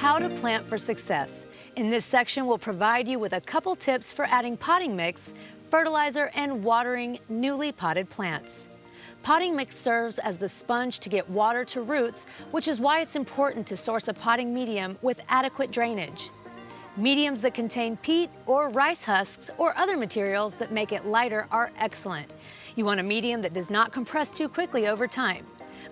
How to plant for success. In this section, we'll provide you with a couple tips for adding potting mix, fertilizer, and watering newly potted plants. Potting mix serves as the sponge to get water to roots, which is why it's important to source a potting medium with adequate drainage. Mediums that contain peat or rice husks or other materials that make it lighter are excellent. You want a medium that does not compress too quickly over time.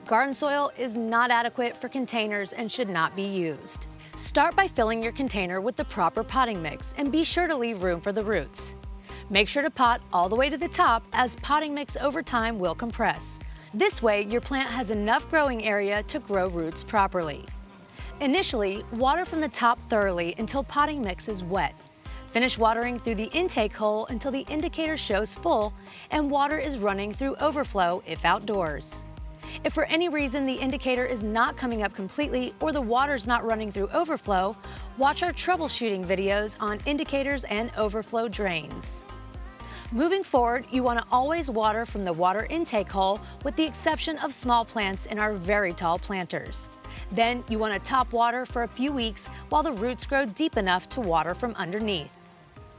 Garden soil is not adequate for containers and should not be used. Start by filling your container with the proper potting mix and be sure to leave room for the roots. Make sure to pot all the way to the top, as potting mix over time will compress. This way, your plant has enough growing area to grow roots properly. Initially, water from the top thoroughly until potting mix is wet. Finish watering through the intake hole until the indicator shows full and water is running through overflow if outdoors. If for any reason the indicator is not coming up completely or the water's not running through overflow, watch our troubleshooting videos on indicators and overflow drains. Moving forward, you want to always water from the water intake hole, with the exception of small plants in our very tall planters. Then you want to top water for a few weeks while the roots grow deep enough to water from underneath.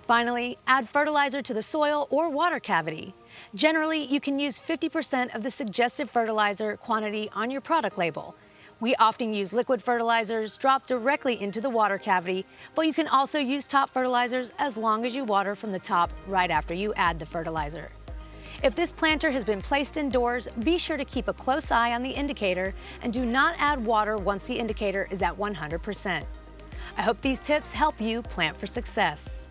Finally, add fertilizer to the soil or water cavity. Generally, you can use 50% of the suggested fertilizer quantity on your product label. We often use liquid fertilizers dropped directly into the water cavity, but you can also use top fertilizers as long as you water from the top right after you add the fertilizer. If this planter has been placed indoors, be sure to keep a close eye on the indicator and do not add water once the indicator is at 100%. I hope these tips help you plant for success.